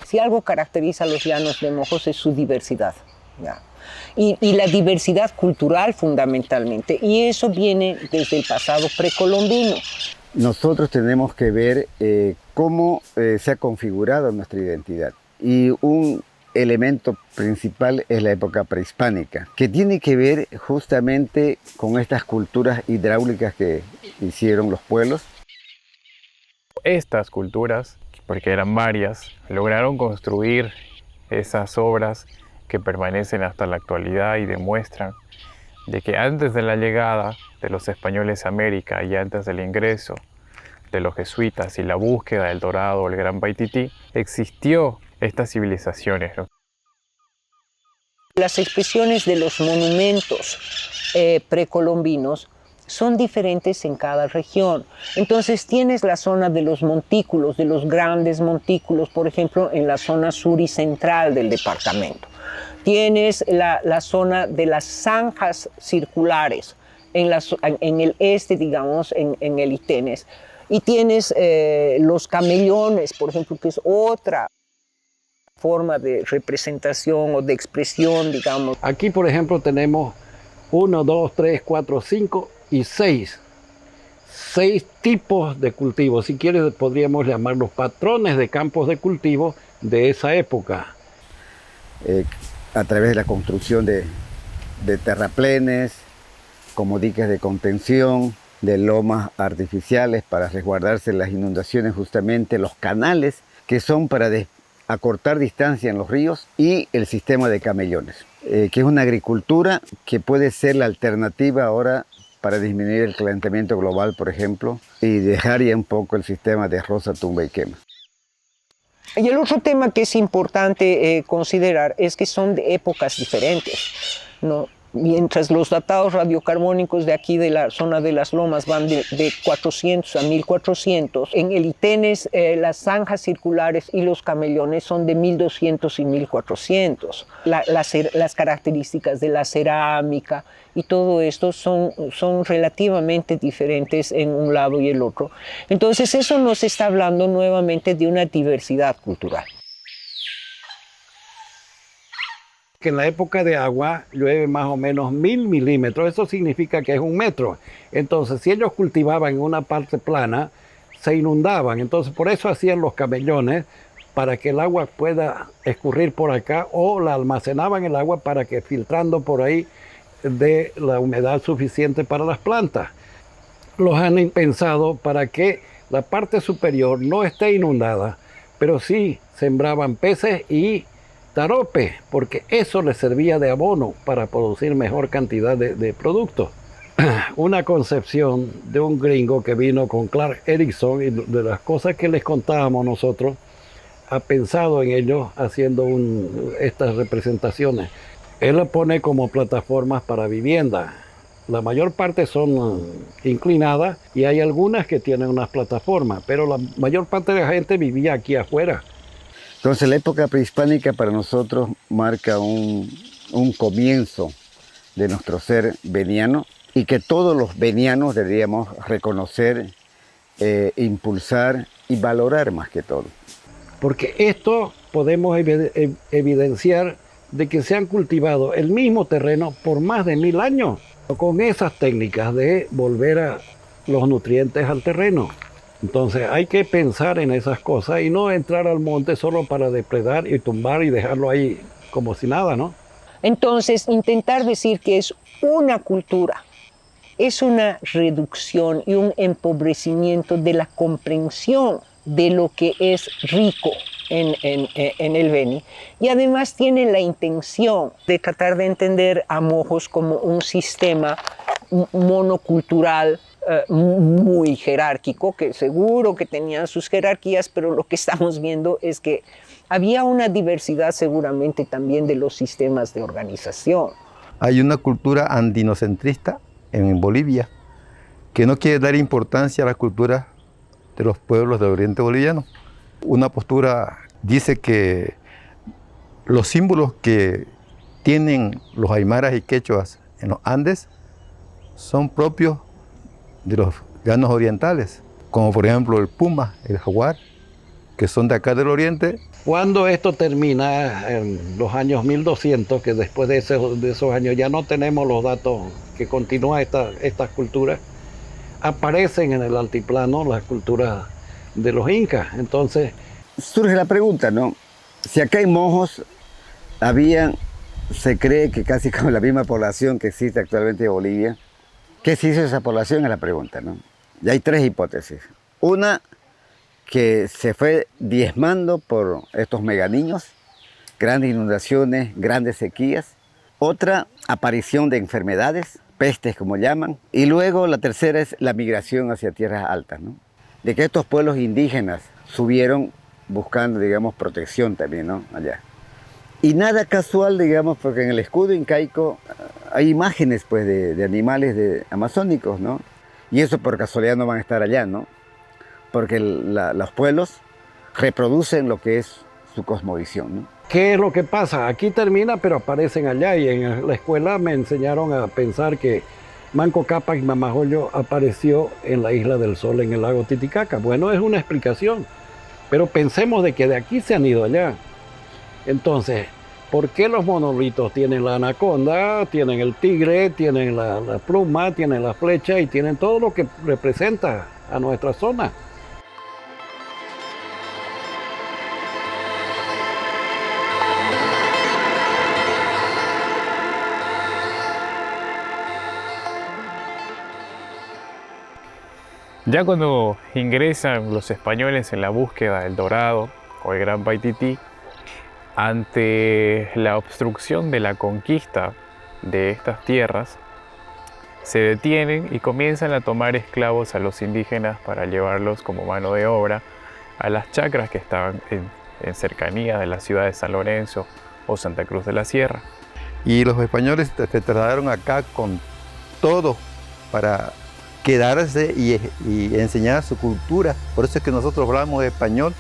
Si algo caracteriza a los llanos de Mojos es su diversidad, ¿ya? Y la diversidad cultural fundamentalmente, y eso viene desde el pasado precolombino. Nosotros tenemos que ver cómo se ha configurado nuestra identidad. Y un elemento principal es la época prehispánica, que tiene que ver justamente con estas culturas hidráulicas que hicieron los pueblos. Estas culturas, porque eran varias, lograron construir esas obras que permanecen hasta la actualidad y demuestran de que antes de la llegada de los españoles a América y antes del ingreso de los jesuitas y la búsqueda del Dorado, el Gran Paitití, existió estas civilizaciones, ¿no? Las expresiones de los monumentos precolombinos son diferentes en cada región. Entonces tienes la zona de los montículos, de los grandes montículos, por ejemplo, en la zona sur y central del departamento. Tienes la zona de las zanjas circulares en el este, digamos, en el Itenes. Y tienes los camellones, por ejemplo, que es otra forma de representación o de expresión, digamos. Aquí, por ejemplo, tenemos 1, 2, 3, 4, 5 y 6. 6 tipos de cultivos. Si quieres, podríamos llamarlos patrones de campos de cultivo de esa época. A través de la construcción de terraplenes, como diques de contención, de lomas artificiales para resguardarse de las inundaciones, justamente los canales que son para acortar distancia en los ríos, y el sistema de camellones, que es una agricultura que puede ser la alternativa ahora para disminuir el calentamiento global, por ejemplo, y dejar ya un poco el sistema de roza, tumba y quema. Y el otro tema que es importante considerar es que son de épocas diferentes, ¿no? Mientras los datados radiocarbónicos de aquí de la zona de las lomas van de 400 a 1400, en el Itenes las zanjas circulares y los camellones son de 1200 y 1400. Las características de la cerámica y todo esto son relativamente diferentes en un lado y el otro. Entonces eso nos está hablando nuevamente de una diversidad cultural. Que en la época de agua llueve más o menos 1000 milímetros, eso significa que es 1 metro. Entonces, si ellos cultivaban en una parte plana, se inundaban. Entonces, por eso hacían los camellones, para que el agua pueda escurrir por acá, o la almacenaban el agua para que filtrando por ahí dé la humedad suficiente para las plantas. Los han pensado para que la parte superior no esté inundada, pero sí sembraban peces y tarope, porque eso les servía de abono para producir mejor cantidad de productos. Una concepción de un gringo que vino con Clark Erickson, y de las cosas que les contábamos nosotros, ha pensado en ello haciendo estas representaciones. Él lo pone como plataformas para vivienda. La mayor parte son inclinadas y hay algunas que tienen unas plataformas, pero la mayor parte de la gente vivía aquí afuera. Entonces la época prehispánica para nosotros marca un comienzo de nuestro ser veniano, y que todos los venianos deberíamos reconocer, impulsar y valorar más que todo. Porque esto podemos evidenciar de que se han cultivado el mismo terreno por más de 1000 años, con esas técnicas de volver a los nutrientes al terreno. Entonces hay que pensar en esas cosas y no entrar al monte solo para depredar y tumbar y dejarlo ahí como si nada, ¿no? Entonces, intentar decir que es una cultura es una reducción y un empobrecimiento de la comprensión de lo que es rico en el Beni, y además tiene la intención de tratar de entender a Mojos como un sistema monocultural muy jerárquico, que seguro que tenían sus jerarquías, pero lo que estamos viendo es que había una diversidad seguramente también de los sistemas de organización. Hay una cultura andinocentrista en Bolivia que no quiere dar importancia a la cultura de los pueblos del oriente boliviano. Una postura dice que los símbolos que tienen los aymaras y quechuas en los Andes son propios de los llanos orientales, como por ejemplo el puma, el jaguar, que son de acá del oriente. Cuando esto termina, en los años 1200, que después de esos años ya no tenemos los datos que continúan estas culturas, aparecen en el altiplano las culturas de los incas. Entonces surge la pregunta, ¿no? Si acá hay mojos, se cree que casi con la misma población que existe actualmente en Bolivia, ¿qué se hizo esa población? Es la pregunta, ¿no? Y hay tres hipótesis. Una, que se fue diezmando por estos meganiños, grandes inundaciones, grandes sequías. Otra, aparición de enfermedades, pestes como llaman. Y luego la tercera es la migración hacia tierras altas, ¿no? De que estos pueblos indígenas subieron buscando, digamos, protección también, ¿no? Allá. Y nada casual, digamos, porque en el escudo incaico hay imágenes, pues, de animales amazónicos, ¿no? Y eso por casualidad no van a estar allá, ¿no? Porque los pueblos reproducen lo que es su cosmovisión, ¿no? ¿qué es lo que pasa? Aquí termina, pero aparecen allá. Y en la escuela me enseñaron a pensar que Manco Cápac Mamajoyo apareció en la Isla del Sol, en el lago Titicaca. Bueno, es una explicación, pero pensemos de que de aquí se han ido allá. Entonces, ¿por qué los monolitos tienen la anaconda, tienen el tigre, tienen la pluma, tienen la flecha y tienen todo lo que representa a nuestra zona? Ya cuando ingresan los españoles en la búsqueda del Dorado o el Gran Paitití, ante la obstrucción de la conquista de estas tierras, se detienen y comienzan a tomar esclavos a los indígenas para llevarlos como mano de obra a las chacras que estaban en cercanía de la ciudad de San Lorenzo o Santa Cruz de la Sierra. Y los españoles se trasladaron acá con todo para quedarse y enseñar su cultura. Por eso es que nosotros hablamos español.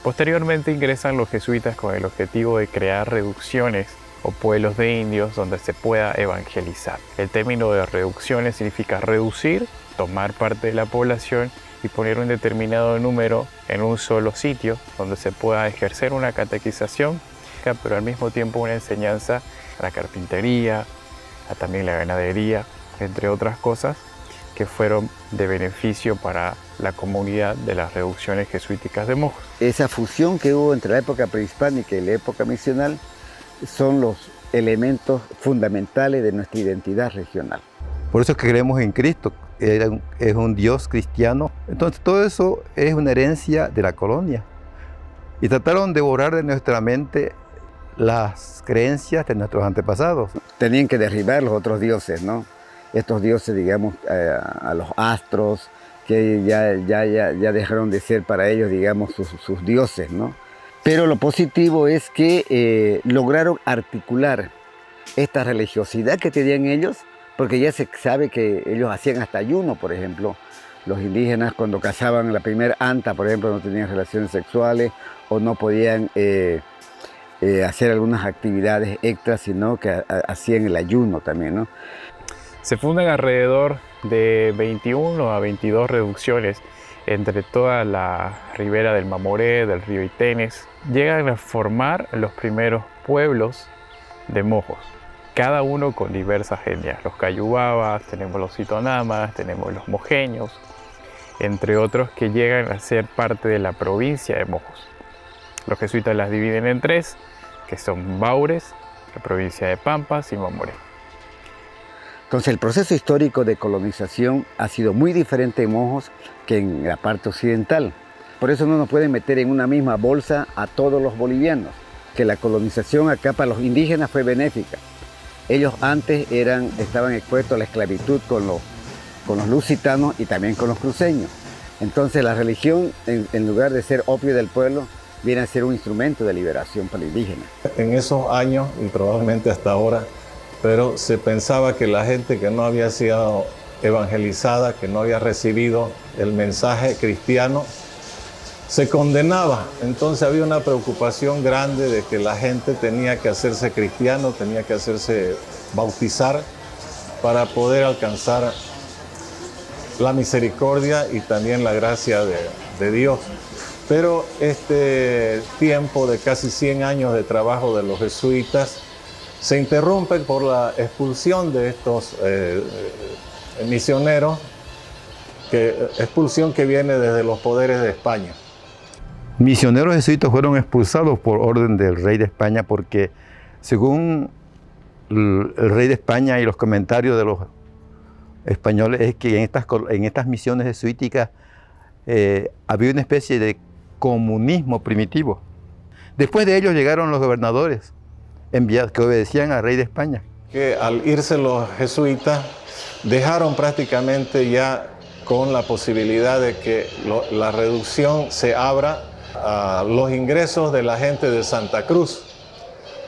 Posteriormente ingresan los jesuitas con el objetivo de crear reducciones o pueblos de indios donde se pueda evangelizar. El término de reducciones significa reducir, tomar parte de la población y poner un determinado número en un solo sitio donde se pueda ejercer una catequización, pero al mismo tiempo una enseñanza a la carpintería, a también la ganadería, entre otras cosas, que fueron de beneficio para la comunidad de las reducciones jesuíticas de Mojos. Esa fusión que hubo entre la época prehispánica y la época misional son los elementos fundamentales de nuestra identidad regional. Por eso es que creemos en Cristo, es un Dios cristiano. Entonces todo eso es una herencia de la colonia. Y trataron de borrar de nuestra mente las creencias de nuestros antepasados. Tenían que derribar los otros dioses, ¿no? Estos dioses, digamos, a los astros, que ya dejaron de ser para ellos, digamos, sus dioses, ¿no? Pero lo positivo es que lograron articular esta religiosidad que tenían ellos, porque ya se sabe que ellos hacían hasta ayuno, por ejemplo. Los indígenas cuando cazaban la primera anta, por ejemplo, no tenían relaciones sexuales o no podían hacer algunas actividades extras, sino que hacían el ayuno también, ¿no? Se fundan alrededor de 21 a 22 reducciones entre toda la ribera del Mamoré, del río Itenes. Llegan a formar los primeros pueblos de Mojos, cada uno con diversas etnias. Los Cayubabas, tenemos los Itonamas, tenemos los Mojeños, entre otros que llegan a ser parte de la provincia de Mojos. Los jesuitas las dividen en tres, que son Baures, la provincia de Pampas y Mamoré. Entonces el proceso histórico de colonización ha sido muy diferente en Mojos que en la parte occidental. Por eso no nos pueden meter en una misma bolsa a todos los bolivianos, que la colonización acá para los indígenas fue benéfica. Ellos antes estaban expuestos a la esclavitud con los lusitanos y también con los cruceños. Entonces la religión, en lugar de ser opio del pueblo, viene a ser un instrumento de liberación para el indígena. En esos años, y probablemente hasta ahora, pero se pensaba que la gente que no había sido evangelizada, que no había recibido el mensaje cristiano, se condenaba. Entonces había una preocupación grande de que la gente tenía que hacerse cristiano, tenía que hacerse bautizar para poder alcanzar la misericordia y también la gracia de Dios. Pero este tiempo de casi 100 años de trabajo de los jesuitas se interrumpe por la expulsión de estos misioneros, expulsión que viene desde los poderes de España. Misioneros jesuitas fueron expulsados por orden del rey de España porque, según el rey de España y los comentarios de los españoles, es que en estas misiones jesuíticas había una especie de comunismo primitivo. Después de ellos llegaron los gobernadores enviados que obedecían al rey de España. Que al irse los jesuitas dejaron prácticamente ya con la posibilidad de que la reducción se abra a los ingresos de la gente de Santa Cruz.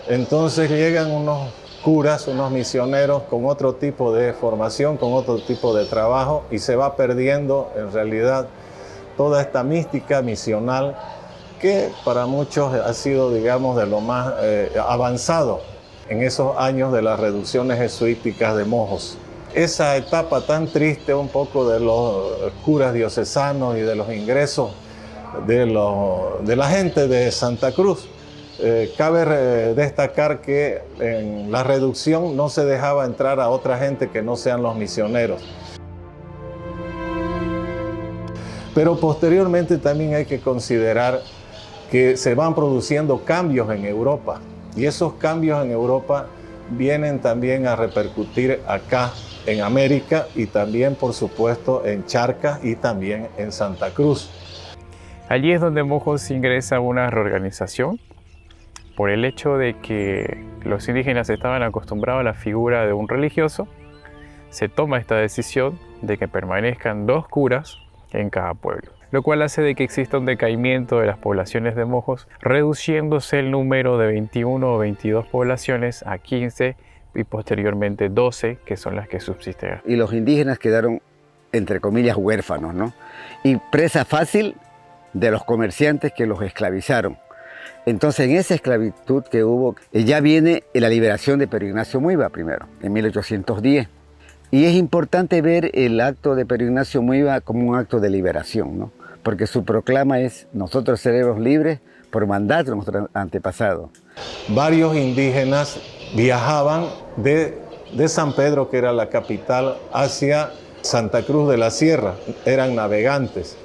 Entonces llegan unos curas, unos misioneros con otro tipo de formación, con otro tipo de trabajo, y se va perdiendo en realidad toda esta mística misional que para muchos ha sido, digamos, de lo más avanzado en esos años de las reducciones jesuíticas de monjos. Esa etapa tan triste un poco de los curas diocesanos y de los ingresos de la gente de Santa Cruz. Cabe destacar que en la reducción no se dejaba entrar a otra gente que no sean los misioneros. Pero posteriormente también hay que considerar que se van produciendo cambios en Europa, y esos cambios en Europa vienen también a repercutir acá en América y también, por supuesto, en Charcas y también en Santa Cruz. Allí es donde Mojos ingresa a una reorganización por el hecho de que los indígenas estaban acostumbrados a la figura de un religioso. Se toma esta decisión de que permanezcan 2 curas en cada pueblo, lo cual hace de que exista un decaimiento de las poblaciones de Mojos, reduciéndose el número de 21 o 22 poblaciones a 15 y posteriormente 12, que son las que subsisten. Y los indígenas quedaron, entre comillas, huérfanos, ¿no? Y presa fácil de los comerciantes que los esclavizaron. Entonces, en esa esclavitud que hubo, ya viene la liberación de Pedro Ignacio Muiva primero, en 1810. Y es importante ver el acto de Pedro Ignacio Muiva como un acto de liberación, ¿no? Porque su proclama es: nosotros seremos libres por mandato de nuestros antepasados. Varios indígenas viajaban de San Pedro, que era la capital, hacia Santa Cruz de la Sierra, eran navegantes.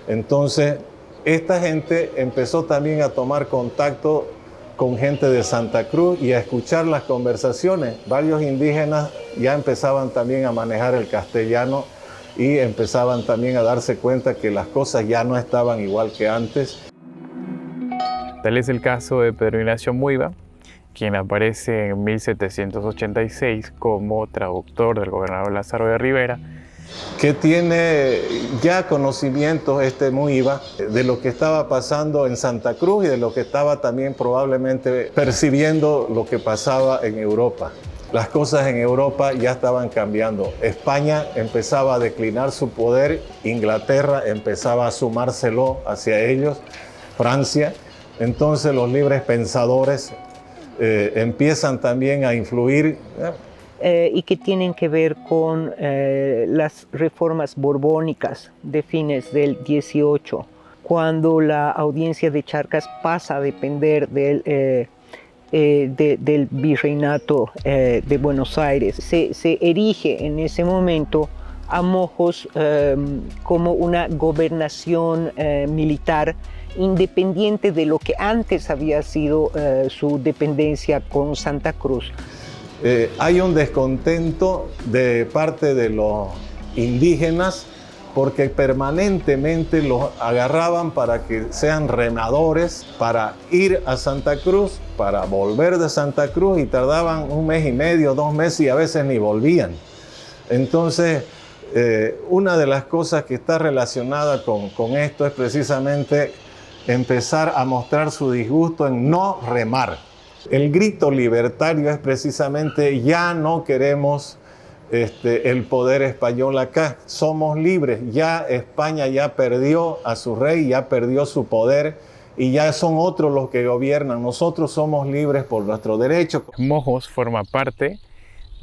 Entonces, esta gente empezó también a tomar contacto con gente de Santa Cruz y a escuchar las conversaciones. Varios indígenas ya empezaban también a manejar el castellano y empezaban también a darse cuenta que las cosas ya no estaban igual que antes. Tal es el caso de Pedro Ignacio Muiva, quien aparece en 1786 como traductor del gobernador Lázaro de Rivera, que tiene ya conocimientos Muiva de lo que estaba pasando en Santa Cruz y de lo que estaba también probablemente percibiendo lo que pasaba en Europa. Las cosas en Europa ya estaban cambiando. España empezaba a declinar su poder, Inglaterra empezaba a sumárselo hacia ellos, Francia. Entonces los libres pensadores empiezan también a influir. Y que tienen que ver con las reformas borbónicas de fines del 18, cuando la audiencia de Charcas pasa a depender del virreinato de Buenos Aires. Se erige en ese momento a Mojos como una gobernación militar independiente de lo que antes había sido su dependencia con Santa Cruz. Hay un descontento de parte de los indígenas porque permanentemente los agarraban para que sean remadores, para ir a Santa Cruz, para volver de Santa Cruz, y tardaban 1 mes y medio, 2 meses y a veces ni volvían. Entonces, una de las cosas que está relacionada con esto es precisamente empezar a mostrar su disgusto en no remar. El grito libertario es precisamente: ya no queremos el poder español acá, somos libres, ya España ya perdió a su rey, ya perdió su poder y ya son otros los que gobiernan, nosotros somos libres por nuestro derecho. Mojos forma parte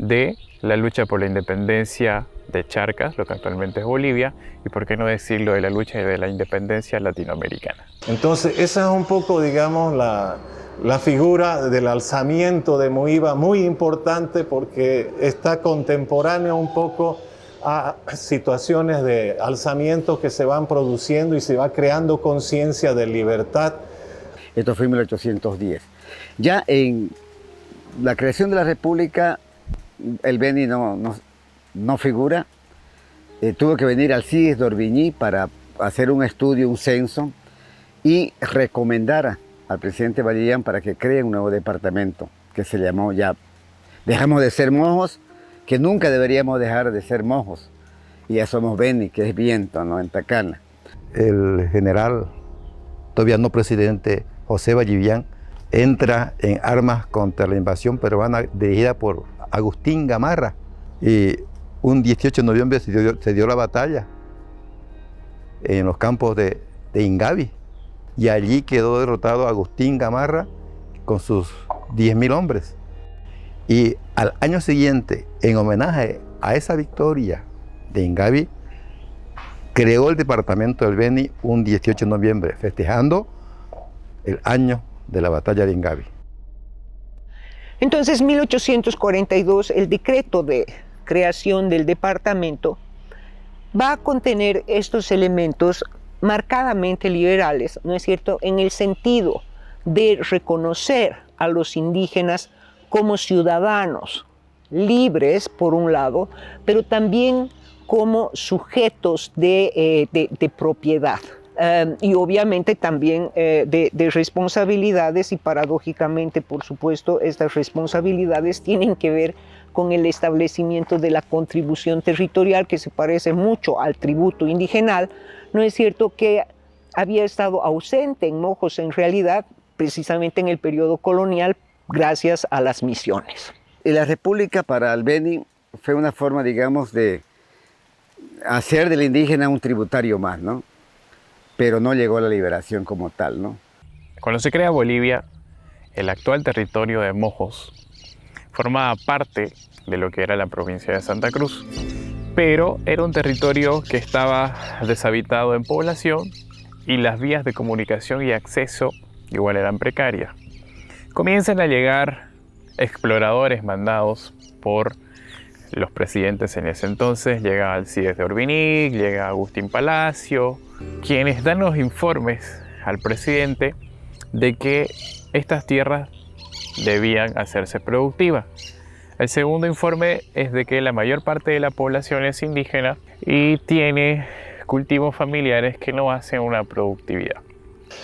de la lucha por la independencia de Charcas, lo que actualmente es Bolivia, y por qué no decirlo de la lucha de la independencia latinoamericana. Entonces, esa es un poco, digamos, la figura del alzamiento de Muiva, muy importante porque está contemporáneo un poco a situaciones de alzamiento que se van produciendo y se va creando conciencia de libertad. Esto fue en 1810. Ya en la creación de la República, el Beni no figura. Tuvo que venir Alcides d'Orbigny para hacer un estudio, un censo, y recomendara al presidente Valleyan para que cree un nuevo departamento que se llamó ya Dejamos de ser mojos, que nunca deberíamos dejar de ser mojos. Y ya somos Beni, que es viento, ¿no? En Tacana. El general, todavía no presidente, José Vallivian, entra en armas contra la invasión peruana dirigida por Agustín Gamarra. Y un 18 de noviembre se dio la batalla en los campos de Ingavi. Y allí quedó derrotado Agustín Gamarra con sus 10.000 hombres. Y al año siguiente, en homenaje a esa victoria de Ingavi, creó el departamento del Beni un 18 de noviembre, festejando el año de la batalla de Ingavi. Entonces, en 1842, el decreto de creación del departamento va a contener estos elementos marcadamente liberales, ¿no es cierto?, en el sentido de reconocer a los indígenas como ciudadanos libres, por un lado, pero también como sujetos de propiedad. Y obviamente también de responsabilidades, y paradójicamente, por supuesto, estas responsabilidades tienen que ver con el establecimiento de la contribución territorial, que se parece mucho al tributo indigenal. No es cierto que había estado ausente en Mojos en realidad, precisamente en el periodo colonial, gracias a las misiones. Y la República para el Beni fue una forma, digamos, de hacer del indígena un tributario más, ¿no? Pero no llegó a la liberación como tal, ¿no? Cuando se crea Bolivia, el actual territorio de Mojos formaba parte de lo que era la provincia de Santa Cruz, pero era un territorio que estaba deshabitado en población y las vías de comunicación y acceso igual eran precarias. Comienzan a llegar exploradores mandados por los presidentes en ese entonces. Llega Alcides d'Orbigny, llega Agustín Palacio, quienes dan los informes al presidente de que estas tierras debían hacerse productivas. El segundo informe es de que la mayor parte de la población es indígena y tiene cultivos familiares que no hacen una productividad.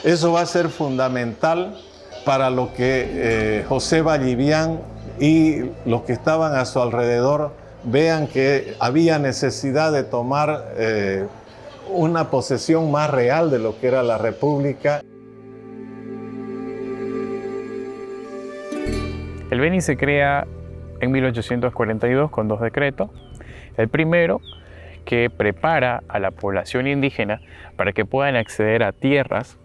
Eso va a ser fundamental para lo que José Vallivian y los que estaban a su alrededor vean que había necesidad de tomar una posesión más real de lo que era la República. El Beni se crea en 1842 con 2 decretos. El primero, que prepara a la población indígena para que puedan acceder a tierras,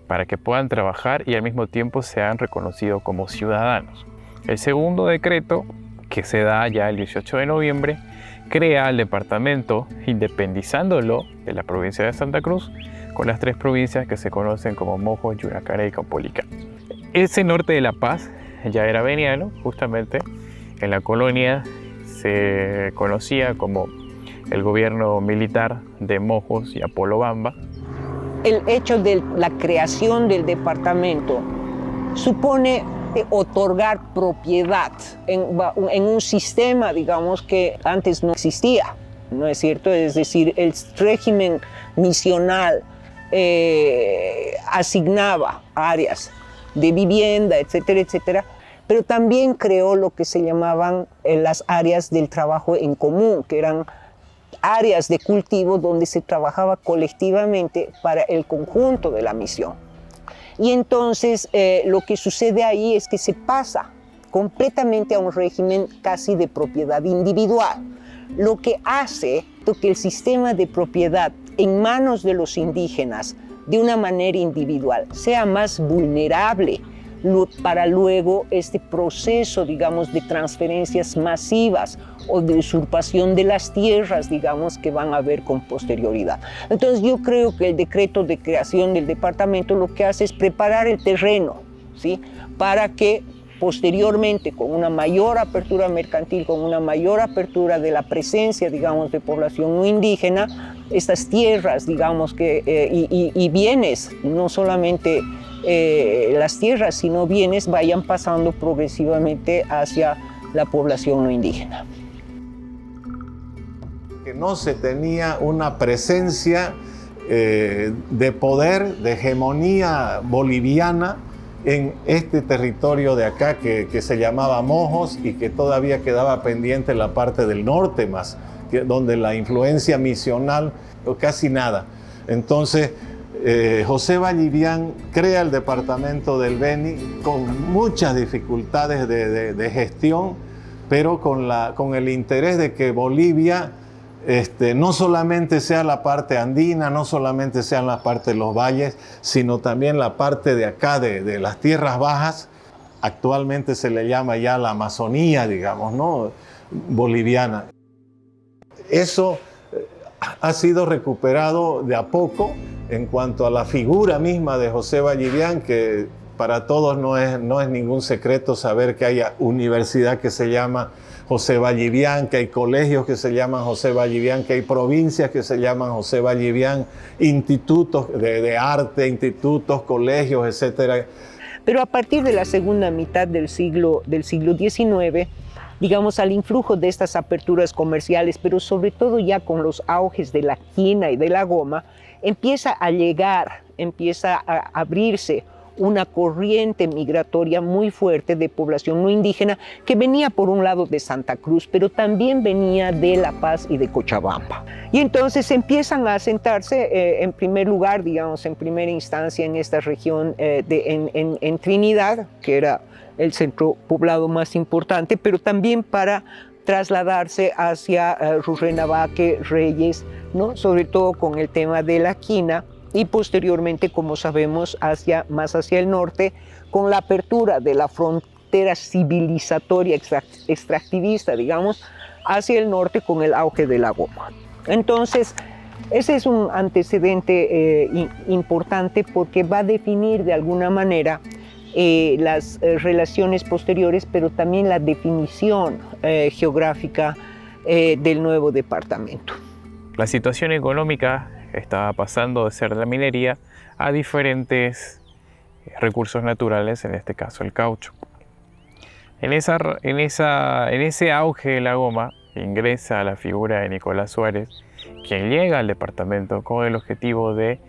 para que puedan trabajar y al mismo tiempo sean reconocidos como ciudadanos. El segundo decreto, que se da ya el 18 de noviembre, crea el departamento independizándolo de la provincia de Santa Cruz con las 3 provincias que se conocen como Mojos, Yuracaré y Caupolicán. Ese norte de La Paz ya era beniano, justamente en la colonia se conocía como el gobierno militar de Mojos y Apolobamba. El hecho de la creación del departamento supone otorgar propiedad en un sistema, digamos, que antes no existía, ¿no es cierto? Es decir, el régimen misional asignaba áreas de vivienda, etcétera, etcétera, pero también creó lo que se llamaban las áreas del trabajo en común, que eran áreas de cultivo donde se trabajaba colectivamente para el conjunto de la misión. Y entonces lo que sucede ahí es que se pasa completamente a un régimen casi de propiedad individual, lo que hace que el sistema de propiedad en manos de los indígenas de una manera individual sea más vulnerable para luego este proceso, digamos, de transferencias masivas o de usurpación de las tierras, digamos, que van a haber con posterioridad. Entonces yo creo que el decreto de creación del departamento lo que hace es preparar el terreno, ¿sí?, para que posteriormente, con una mayor apertura mercantil, con una mayor apertura de la presencia, digamos, de población no indígena, estas tierras, digamos, y bienes, no solamente las tierras, sino bienes, vayan pasando progresivamente hacia la población no indígena. Que no se tenía una presencia de poder, de hegemonía boliviana en este territorio de acá que se llamaba Mojos y que todavía quedaba pendiente la parte del norte más, donde la influencia misional casi nada. Entonces José Vallivian crea el departamento del Beni con muchas dificultades de gestión, pero con el interés de que Bolivia no solamente sea la parte andina, no solamente sea la parte de los valles, sino también la parte de acá, de las tierras bajas. Actualmente se le llama ya la Amazonía, digamos, ¿no?, boliviana. Eso ha sido recuperado de a poco en cuanto a la figura misma de José Vallivian, que para todos no es ningún secreto saber que hay universidad que se llama José Vallivian, que hay colegios que se llaman José Vallivian, que hay provincias que se llaman José Vallivian, institutos de arte, institutos, colegios, etc. Pero a partir de la segunda mitad del siglo XIX, digamos, al influjo de estas aperturas comerciales, pero sobre todo ya con los auges de la quina y de la goma, empieza a abrirse una corriente migratoria muy fuerte de población no indígena que venía por un lado de Santa Cruz, pero también venía de La Paz y de Cochabamba. Y entonces empiezan a asentarse en primer lugar, digamos, en primera instancia en esta región en Trinidad, que era el centro poblado más importante, pero también para trasladarse hacia Rurrenabaque, Reyes, ¿no?, sobre todo con el tema de la quina, y posteriormente, como sabemos, más hacia el norte, con la apertura de la frontera civilizatoria extractivista, digamos, hacia el norte con el auge de la goma. Entonces, ese es un antecedente importante porque va a definir de alguna manera las relaciones posteriores, pero también la definición geográfica del nuevo departamento. La situación económica estaba pasando de ser la minería a diferentes recursos naturales, en este caso el caucho. En ese auge de la goma ingresa la figura de Nicolás Suárez, quien llega al departamento con el objetivo de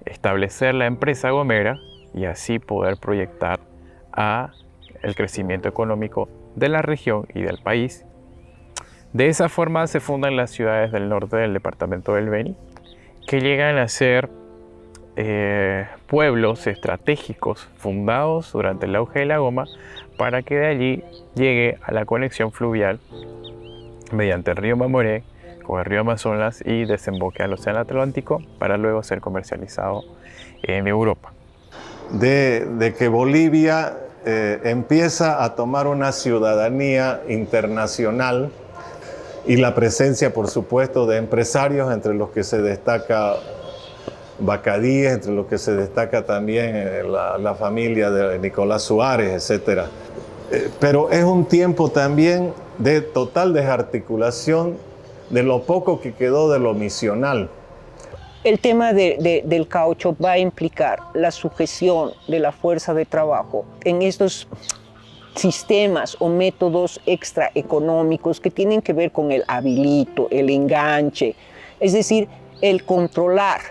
establecer la empresa gomera y así poder proyectar el crecimiento económico de la región y del país. De esa forma se fundan las ciudades del norte del departamento del Beni, que llegan a ser pueblos estratégicos fundados durante el auge de la goma para que de allí llegue a la conexión fluvial mediante el río Mamoré con el río Amazonas y desemboque al Océano Atlántico para luego ser comercializado en Europa. De que Bolivia empieza a tomar una ciudadanía internacional y la presencia, por supuesto, de empresarios, entre los que se destaca Bacadíes, entre los que se destaca también la familia de Nicolás Suárez, etc. Pero es un tiempo también de total desarticulación de lo poco que quedó de lo misional. El tema del caucho va a implicar la sujeción de la fuerza de trabajo en estos sistemas o métodos extraeconómicos que tienen que ver con el habilito, el enganche, es decir, el controlar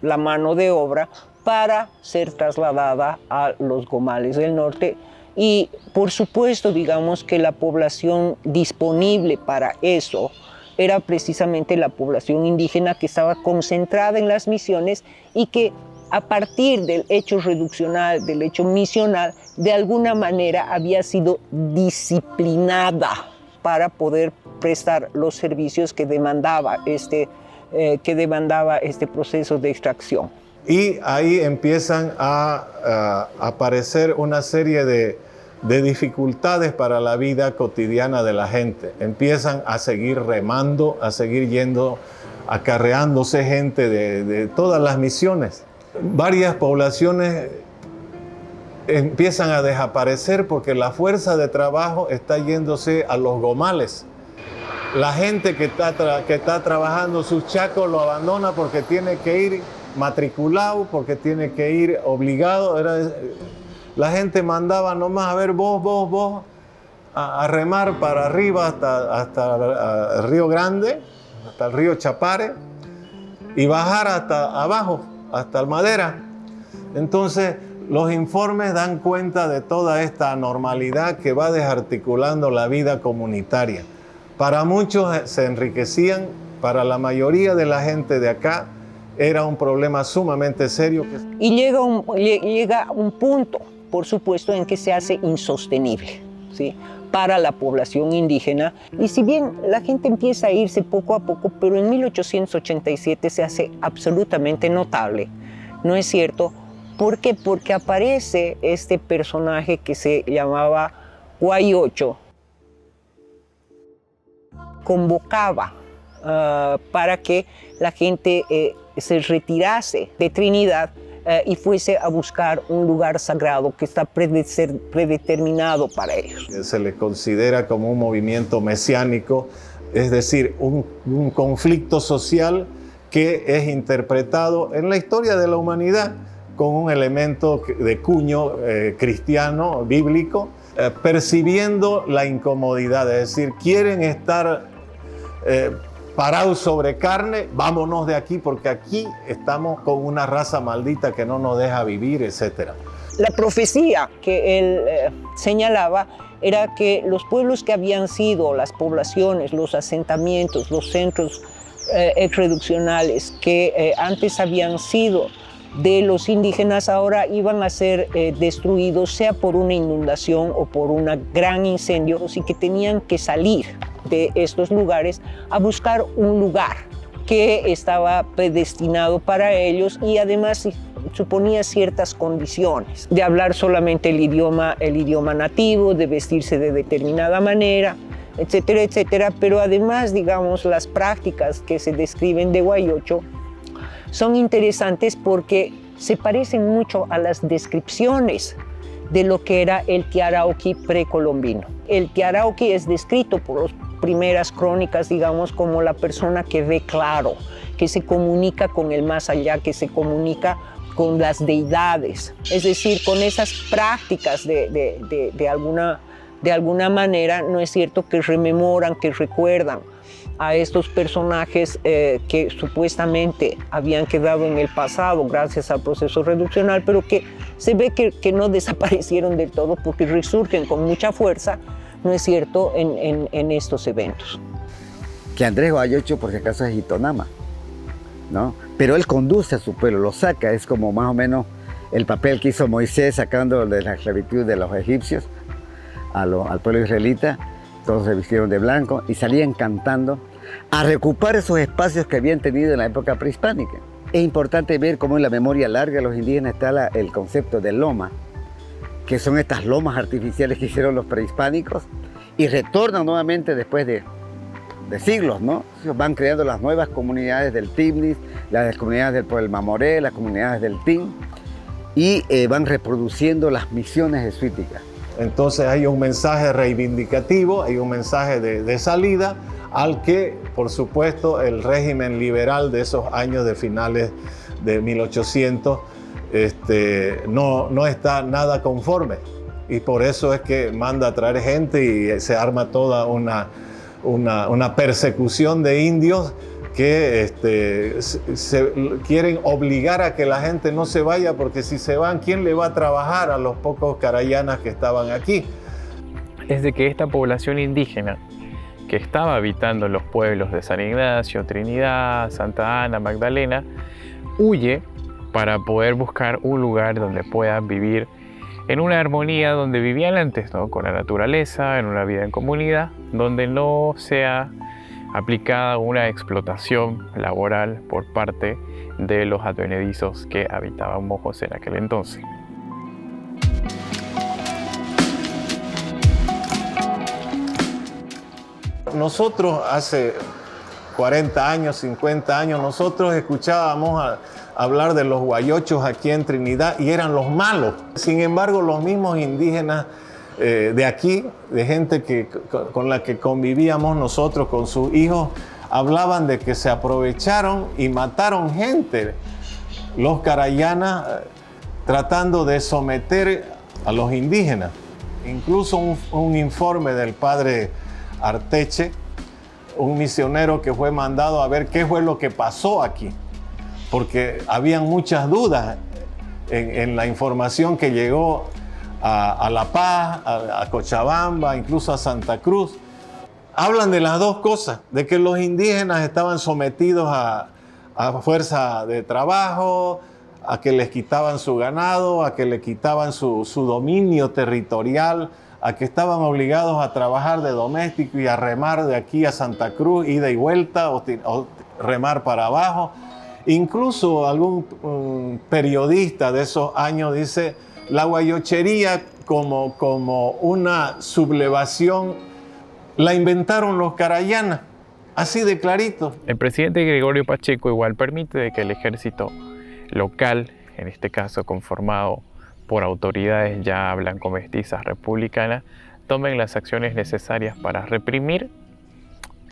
la mano de obra para ser trasladada a los gomales del norte. Y por supuesto, digamos que la población disponible para eso era precisamente la población indígena que estaba concentrada en las misiones y que a partir del hecho reduccional, del hecho misional, de alguna manera había sido disciplinada para poder prestar los servicios que demandaba este proceso de extracción. y ahí empiezan a aparecer una serie de dificultades para la vida cotidiana de la gente. Empiezan a seguir remando, a seguir yendo, acarreándose gente de todas las misiones. Varias poblaciones empiezan a desaparecer porque la fuerza de trabajo está yéndose a los gomales. La gente que está trabajando sus chacos lo abandona porque tiene que ir matriculado, porque tiene que ir obligado. La gente mandaba nomás a ver vos, a remar para arriba hasta el Río Grande, hasta el río Chapare, y bajar hasta abajo, hasta el Madera. Entonces, los informes dan cuenta de toda esta anormalidad que va desarticulando la vida comunitaria. Para muchos se enriquecían, para la mayoría de la gente de acá era un problema sumamente serio. Y llega un punto, por supuesto, en que se hace insostenible, ¿sí?, para la población indígena. Y si bien la gente empieza a irse poco a poco, pero en 1887 se hace absolutamente notable, ¿no es cierto? ¿Por qué? Porque aparece este personaje que se llamaba Guayocho, convocaba para que la gente se retirase de Trinidad y fuese a buscar un lugar sagrado que está predeterminado para ellos. Se le considera como un movimiento mesiánico, es decir, un conflicto social que es interpretado en la historia de la humanidad con un elemento de cuño cristiano, bíblico, percibiendo la incomodidad, es decir, quieren estar parados sobre carne, vámonos de aquí porque aquí estamos con una raza maldita que no nos deja vivir, etc. La profecía que él señalaba era que los pueblos que habían sido las poblaciones, los asentamientos, los centros exreduccionales que antes habían sido de los indígenas, ahora iban a ser destruidos, sea por una inundación o por un gran incendio, y que tenían que salir de estos lugares a buscar un lugar que estaba predestinado para ellos y además suponía ciertas condiciones, de hablar solamente el idioma nativo, de vestirse de determinada manera, etcétera, etcétera. Pero además, digamos, las prácticas que se describen de Guayocho son interesantes porque se parecen mucho a las descripciones de lo que era el Tiarauqui precolombino. El Tiarauqui es descrito por las primeras crónicas, digamos, como la persona que ve claro, que se comunica con el más allá, que se comunica con las deidades, es decir, con esas prácticas de alguna manera, ¿no es cierto?, que rememoran, que recuerdan a estos personajes que supuestamente habían quedado en el pasado gracias al proceso reduccional, pero que se ve que no desaparecieron del todo porque resurgen con mucha fuerza, ¿no es cierto?, en estos eventos. Que Andrés Guayocho, por si acaso, es Hitonama, ¿no? Pero él conduce a su pueblo, lo saca, es como más o menos el papel que hizo Moisés sacando de la esclavitud de los egipcios al pueblo israelita. Todos se vistieron de blanco y salían cantando a recuperar esos espacios que habían tenido en la época prehispánica. Es importante ver cómo en la memoria larga de los indígenas está el concepto de loma, que son estas lomas artificiales que hicieron los prehispánicos y retornan nuevamente después de siglos, ¿no? Van creando las nuevas comunidades del Timnis, las comunidades del Mamoré, las comunidades del Tin, y van reproduciendo las misiones jesuíticas. Entonces hay un mensaje reivindicativo, hay un mensaje de salida al que, por supuesto, el régimen liberal de esos años de finales de 1800 no está nada conforme. Y por eso es que manda a traer gente y se arma toda una persecución de indios que se quieren obligar a que la gente no se vaya, porque si se van, ¿quién le va a trabajar a los pocos carayanas que estaban aquí? Es de que esta población indígena que estaba habitando los pueblos de San Ignacio, Trinidad, Santa Ana, Magdalena, huye para poder buscar un lugar donde puedan vivir en una armonía donde vivían antes, ¿no?, con la naturaleza, en una vida en comunidad, donde no sea aplicada una explotación laboral por parte de los advenedizos que habitaban Mojos en aquel entonces. Nosotros hace 40 años, 50 años, nosotros escuchábamos hablar de los guayochos aquí en Trinidad y eran los malos. Sin embargo, los mismos indígenas de aquí, de gente con la que convivíamos nosotros, con sus hijos, hablaban de que se aprovecharon y mataron gente, los carayanas, tratando de someter a los indígenas. Incluso un informe del padre Arteche, un misionero que fue mandado a ver qué fue lo que pasó aquí, porque habían muchas dudas en la información que llegó a La Paz, a Cochabamba, incluso a Santa Cruz. Hablan de las dos cosas, de que los indígenas estaban sometidos a fuerza de trabajo, a que les quitaban su ganado, a que le quitaban su dominio territorial, a que estaban obligados a trabajar de doméstico y a remar de aquí a Santa Cruz, ida y vuelta, o remar para abajo. Incluso algún periodista de esos años dice la guayochería como una sublevación la inventaron los carayanas, así de clarito. El presidente Gregorio Pacheco igual permite de que el ejército local, en este caso conformado por autoridades ya blanco-mestizas republicanas, tomen las acciones necesarias para reprimir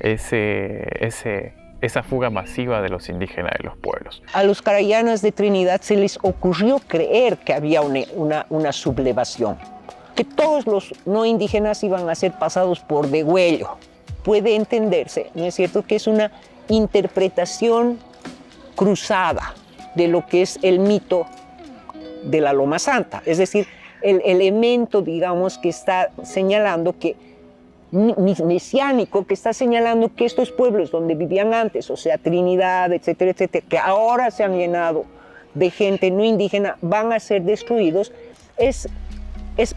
esa fuga masiva de los indígenas de los pueblos. A los carayanas de Trinidad se les ocurrió creer que había una sublevación, que todos los no indígenas iban a ser pasados por degüello. Puede entenderse, ¿no es cierto?, que es una interpretación cruzada de lo que es el mito de la Loma Santa, es decir, el elemento, digamos, que está señalando que mesiánico, que está señalando que estos pueblos donde vivían antes, o sea, Trinidad, etcétera, etcétera, que ahora se han llenado de gente no indígena, van a ser destruidos, es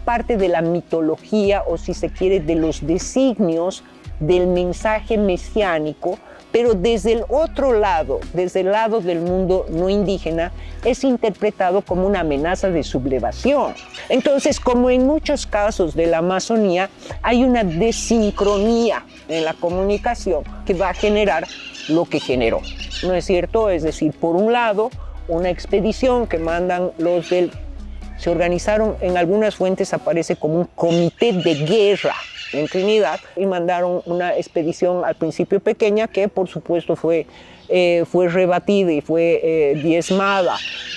parte de la mitología, o si se quiere, de los designios del mensaje mesiánico, pero desde el otro lado, desde el lado del mundo no indígena, es interpretado como una amenaza de sublevación. Entonces, como en muchos casos de la Amazonía, hay una desincronía en la comunicación que va a generar lo que generó, ¿no es cierto? Es decir, por un lado, una expedición que mandan los del... Se organizaron, en algunas fuentes aparece como un comité de guerra en Trinidad, y mandaron una expedición al principio pequeña que por supuesto fue rebatida y fue diezmada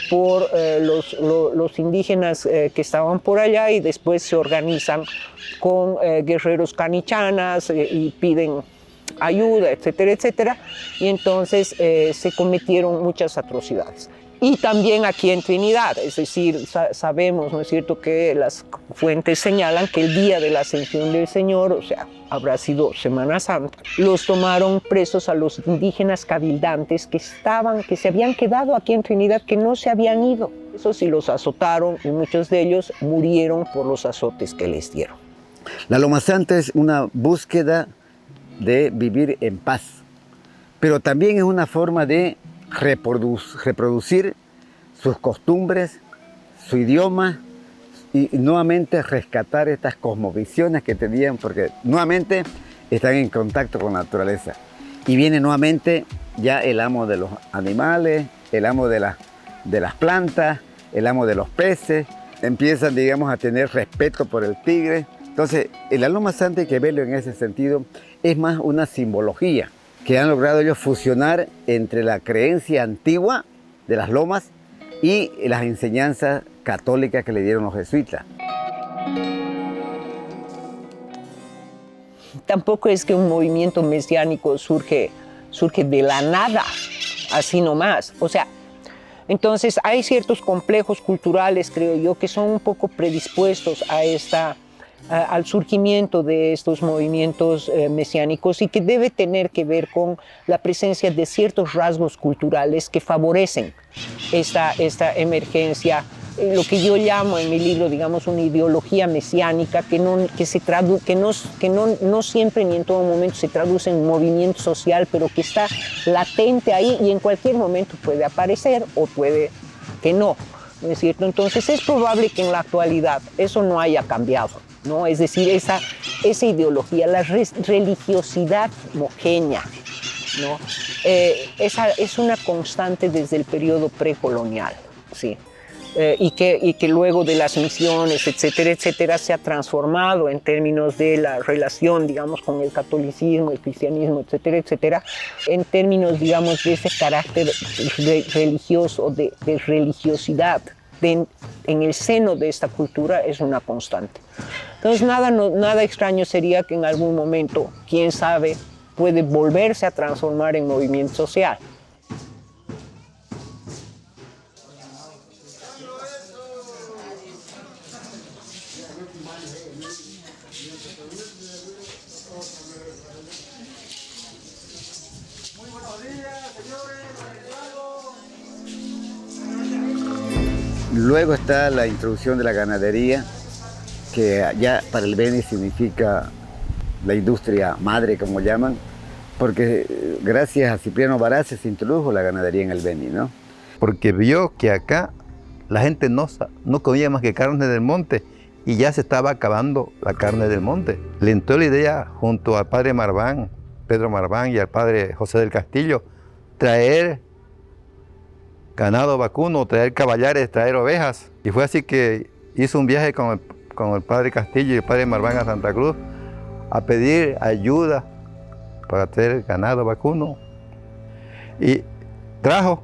por los indígenas que estaban por allá, y después se organizan con guerreros canichanas y piden ayuda, etcétera, etcétera, y entonces se cometieron muchas atrocidades. Y también aquí en Trinidad, es decir, sabemos, ¿no es cierto?, que las fuentes señalan que el día de la Ascensión del Señor, o sea, habrá sido Semana Santa, los tomaron presos a los indígenas cabildantes que se habían quedado aquí en Trinidad, que no se habían ido. Eso sí, los azotaron y muchos de ellos murieron por los azotes que les dieron. La Loma Santa es una búsqueda de vivir en paz, pero también es una forma de reproducir sus costumbres, su idioma, y nuevamente rescatar estas cosmovisiones que tenían, porque nuevamente están en contacto con la naturaleza. Y viene nuevamente ya el amo de los animales, el amo de las plantas, el amo de los peces, empiezan, digamos, a tener respeto por el tigre. Entonces, la Loma Santa hay que verlo en ese sentido, es más una simbología que han logrado ellos fusionar entre la creencia antigua de las lomas y las enseñanzas católicas que le dieron los jesuitas. Tampoco es que un movimiento mesiánico surge de la nada, así nomás. O sea, entonces hay ciertos complejos culturales, creo yo, que son un poco predispuestos al surgimiento de estos movimientos mesiánicos, y que debe tener que ver con la presencia de ciertos rasgos culturales que favorecen esta emergencia lo que yo llamo en mi libro, digamos, una ideología mesiánica que no siempre ni en todo momento se traduce en movimiento social, pero que está latente ahí y en cualquier momento puede aparecer o puede que no, ¿no es cierto? Entonces es probable que en la actualidad eso no haya cambiado, ¿no? Es decir, esa ideología, la religiosidad moqueña, ¿no? Esa es una constante desde el periodo precolonial, ¿sí? Y que luego de las misiones, etcétera, etcétera, se ha transformado en términos de la relación, digamos, con el catolicismo, el cristianismo, etcétera, etcétera, en términos, digamos, de ese carácter religioso, de religiosidad en el seno de esta cultura es una constante. Entonces, nada extraño sería que en algún momento, quién sabe, puede volverse a transformar en movimiento social. Luego está la introducción de la ganadería, que ya para el Beni significa la industria madre, como llaman, porque gracias a Cipriano Baracza se introdujo la ganadería en el Beni, ¿no? Porque vio que acá la gente no comía más que carne del monte y ya se estaba acabando la carne del monte. Le entró la idea junto al padre Marván, Pedro Marván, y al padre José del Castillo, traer ganado vacuno, traer caballares, traer ovejas. Y fue así que hizo un viaje con el padre Castillo y el padre Marván a Santa Cruz a pedir ayuda para traer ganado vacuno. Y trajo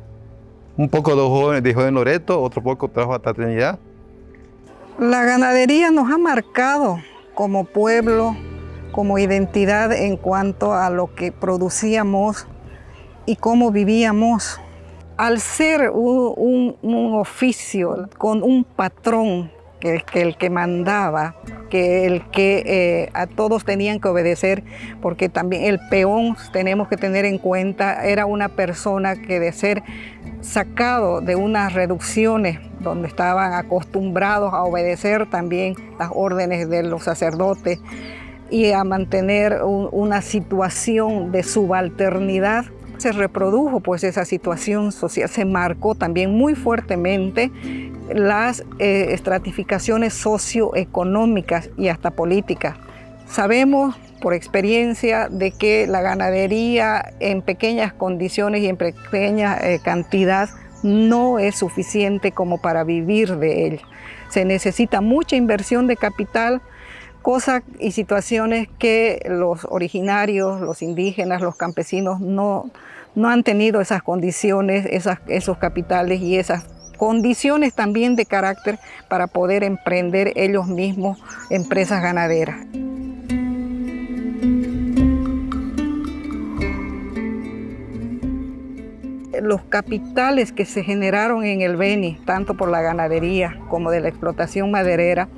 un poco de joven Loreto, otro poco trajo hasta Trinidad. La ganadería nos ha marcado como pueblo, como identidad en cuanto a lo que producíamos y cómo vivíamos. Al ser un oficio con un patrón, el que mandaba, a todos tenían que obedecer, porque también el peón, tenemos que tener en cuenta, era una persona que de ser sacado de unas reducciones donde estaban acostumbrados a obedecer también las órdenes de los sacerdotes y a mantener una situación de subalternidad, se reprodujo pues esa situación social, se marcó también muy fuertemente las estratificaciones socioeconómicas y hasta políticas. Sabemos por experiencia de que la ganadería en pequeñas condiciones y en pequeña cantidad no es suficiente como para vivir de él. Se necesita mucha inversión de capital, cosas y situaciones que los originarios, los indígenas, los campesinos no han tenido esas condiciones, esos capitales y esas condiciones también de carácter para poder emprender ellos mismos empresas ganaderas. Los capitales que se generaron en el Beni, tanto por la ganadería como de la explotación maderera,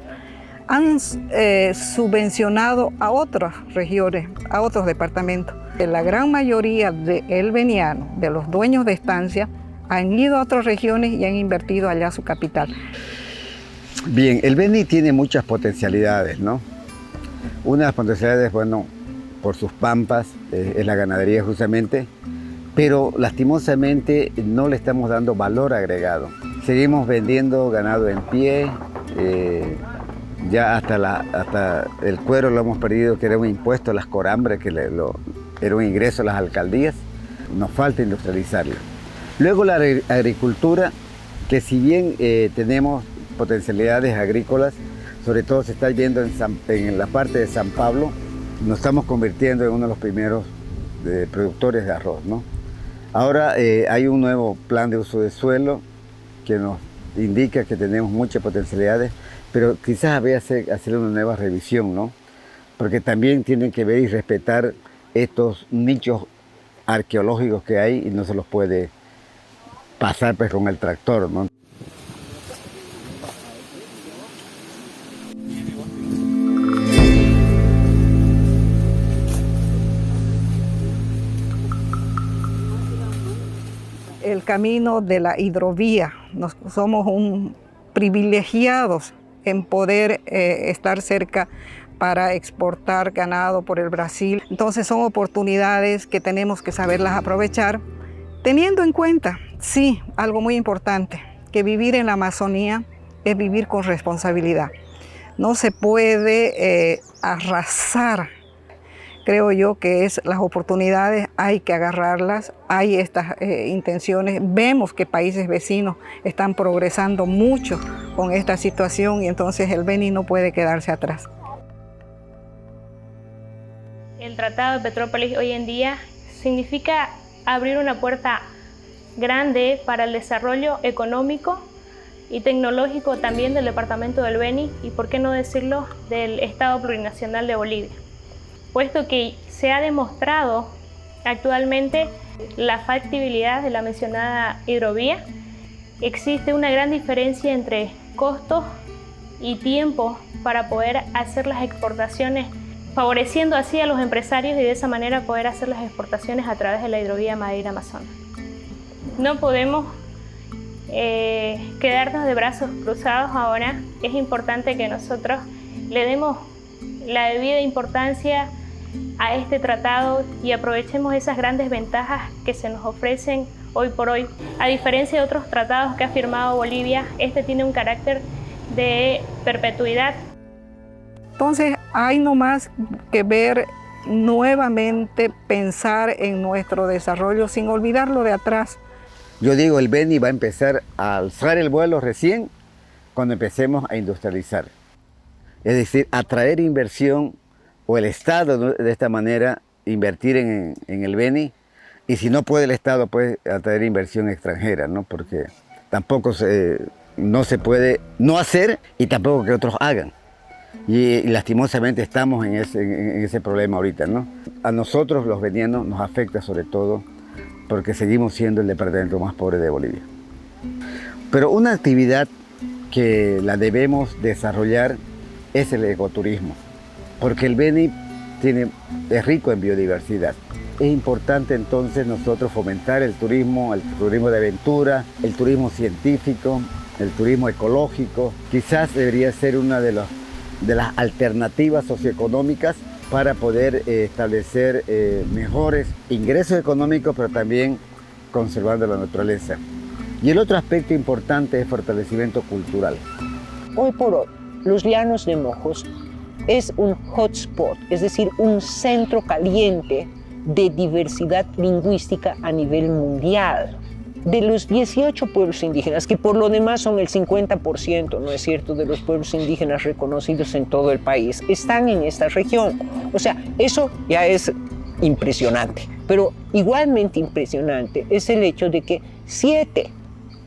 han subvencionado a otras regiones, a otros departamentos. La gran mayoría del beniano, de los dueños de estancia, han ido a otras regiones y han invertido allá su capital. Bien, el Beni tiene muchas potencialidades, ¿no? Una de las potencialidades, bueno, por sus pampas, es la ganadería justamente, pero lastimosamente no le estamos dando valor agregado. Seguimos vendiendo ganado en pie, ya hasta el cuero lo hemos perdido, que era un impuesto a las corambres, que era un ingreso a las alcaldías. Nos falta industrializarlo. Luego la agricultura, que si bien tenemos potencialidades agrícolas, sobre todo se está viendo en la parte de San Pablo, nos estamos convirtiendo en uno de los primeros productores de arroz, ¿no? Ahora hay un nuevo plan de uso de suelo que nos indica que tenemos muchas potencialidades, pero quizás habría que hacer una nueva revisión, ¿no? Porque también tienen que ver y respetar estos nichos arqueológicos que hay y no se los puede pasar pues con el tractor, ¿no? El camino de la hidrovía, somos un privilegiados en poder estar cerca para exportar ganado por el Brasil. Entonces son oportunidades que tenemos que saberlas aprovechar, teniendo en cuenta, sí, algo muy importante, que vivir en la Amazonía es vivir con responsabilidad. No se puede arrasar. Creo yo que las oportunidades hay que agarrarlas, hay estas intenciones. Vemos que países vecinos están progresando mucho con esta situación y entonces el Beni no puede quedarse atrás. El Tratado de Petrópolis hoy en día significa abrir una puerta grande para el desarrollo económico y tecnológico también del departamento del Beni y, por qué no decirlo, del Estado Plurinacional de Bolivia, puesto que se ha demostrado actualmente la factibilidad de la mencionada hidrovía. Existe una gran diferencia entre costos y tiempo para poder hacer las exportaciones, favoreciendo así a los empresarios y de esa manera poder hacer las exportaciones a través de la hidrovía Madeira-Amazonas. No podemos quedarnos de brazos cruzados ahora. Es importante que nosotros le demos la debida importancia a este tratado y aprovechemos esas grandes ventajas que se nos ofrecen hoy por hoy. A diferencia de otros tratados que ha firmado Bolivia, este tiene un carácter de perpetuidad. Entonces hay no más que ver nuevamente, pensar en nuestro desarrollo sin olvidar lo de atrás. Yo digo, el Beni va a empezar a alzar el vuelo recién cuando empecemos a industrializar. Es decir, atraer inversión, o el Estado, ¿no?, de esta manera invertir en el Beni, y si no puede el Estado, pues atraer inversión extranjera, ¿no? Porque tampoco no se puede no hacer y tampoco que otros hagan. Y lastimosamente estamos en ese problema ahorita, ¿no? A nosotros los benianos nos afecta sobre todo porque seguimos siendo el departamento más pobre de Bolivia. Pero una actividad que la debemos desarrollar es el ecoturismo, porque el Beni es rico en biodiversidad. Es importante entonces nosotros fomentar el turismo de aventura, el turismo científico, el turismo ecológico. Quizás debería ser una de las alternativas socioeconómicas para poder establecer mejores ingresos económicos, pero también conservando la naturaleza. Y el otro aspecto importante es fortalecimiento cultural. Hoy por hoy, los Llanos de Mojos es un hotspot, es decir, un centro caliente de diversidad lingüística a nivel mundial. De los 18 pueblos indígenas, que por lo demás son el 50%, ¿no es cierto?, de los pueblos indígenas reconocidos en todo el país, están en esta región. O sea, eso ya es impresionante. Pero igualmente impresionante es el hecho de que 7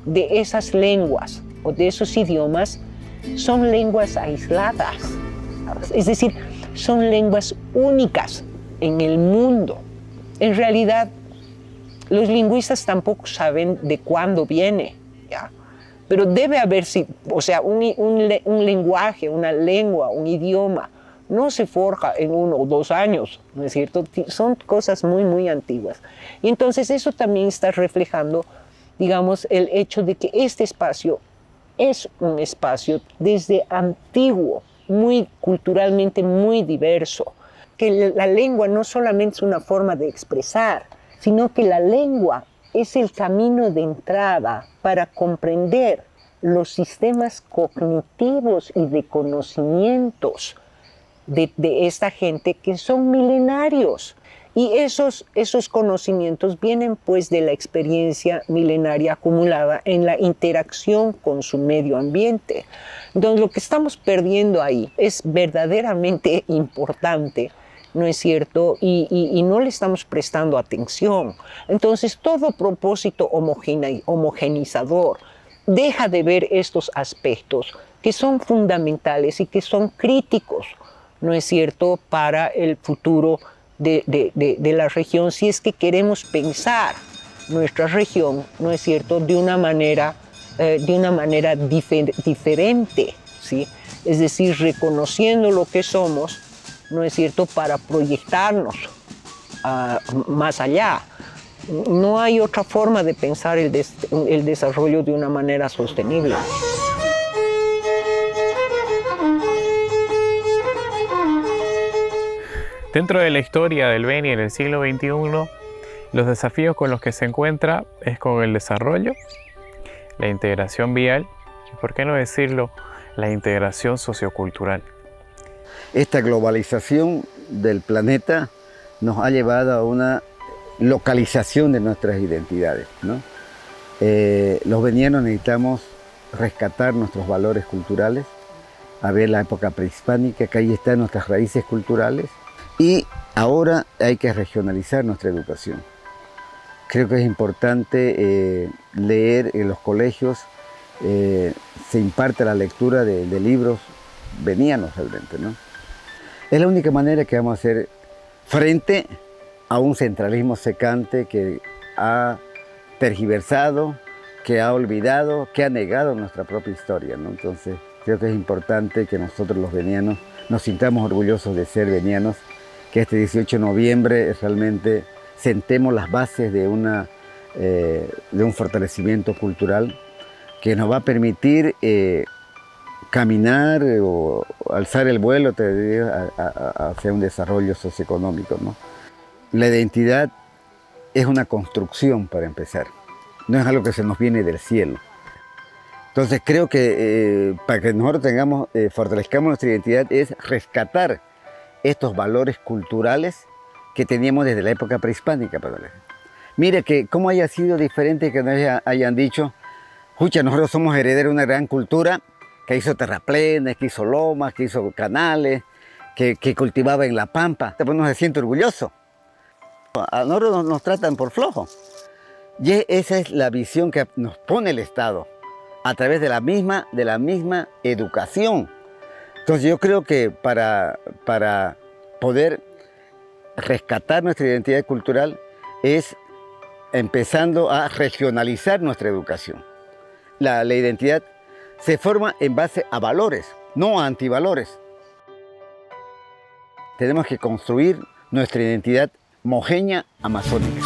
de esas lenguas o de esos idiomas son lenguas aisladas. Es decir, son lenguas únicas en el mundo. En realidad, los lingüistas tampoco saben de cuándo viene, ¿ya? Pero debe haber, un lenguaje, una lengua, un idioma, no se forja en 1 o 2 años, ¿no es cierto? Son cosas muy, muy antiguas. Y entonces eso también está reflejando, digamos, el hecho de que este espacio es un espacio desde antiguo, muy culturalmente muy diverso, que la lengua no solamente es una forma de expresar, sino que la lengua es el camino de entrada para comprender los sistemas cognitivos y de conocimientos de esta gente que son milenarios. Y esos conocimientos vienen pues de la experiencia milenaria acumulada en la interacción con su medio ambiente. Entonces lo que estamos perdiendo ahí es verdaderamente importante, ¿no es cierto? Y no le estamos prestando atención. Entonces todo propósito homogenizador deja de ver estos aspectos que son fundamentales y que son críticos, ¿no es cierto?, para el futuro de la región, si es que queremos pensar nuestra región, ¿no es cierto?, de una manera diferente, ¿sí? Es decir, reconociendo lo que somos, ¿no es cierto?, para proyectarnos más allá. No hay otra forma de pensar el desarrollo de una manera sostenible. Dentro de la historia del Beni en el siglo XXI, los desafíos con los que se encuentra es con el desarrollo, la integración vial y, por qué no decirlo, la integración sociocultural. Esta globalización del planeta nos ha llevado a una localización de nuestras identidades, ¿no? Los benianos necesitamos rescatar nuestros valores culturales, a ver la época prehispánica, que ahí están nuestras raíces culturales, y ahora hay que regionalizar nuestra educación. Creo que es importante leer en los colegios, se imparte la lectura de libros benianos realmente, ¿no? Es la única manera que vamos a hacer frente a un centralismo secante que ha tergiversado, que ha olvidado, que ha negado nuestra propia historia, ¿no? Entonces, creo que es importante que nosotros los benianos nos sintamos orgullosos de ser benianos, que este 18 de noviembre realmente sentemos las bases de un fortalecimiento cultural que nos va a permitir caminar o alzar el vuelo hacia un desarrollo socioeconómico, ¿no? La identidad es una construcción para empezar, no es algo que se nos viene del cielo. Entonces creo que para que nosotros fortalezcamos nuestra identidad es rescatar estos valores culturales que teníamos desde la época prehispánica. Mire que cómo haya sido diferente que nos hayan dicho, escucha, nosotros somos herederos de una gran cultura que hizo terraplenes, que hizo lomas, que hizo canales, que cultivaba en la pampa. Después uno se siente orgulloso. A nosotros nos tratan por flojos. Y esa es la visión que nos pone el Estado a través de la misma educación. Entonces yo creo que para poder rescatar nuestra identidad cultural es empezando a regionalizar nuestra educación. La identidad se forma en base a valores, no a antivalores. Tenemos que construir nuestra identidad mojeña amazónica.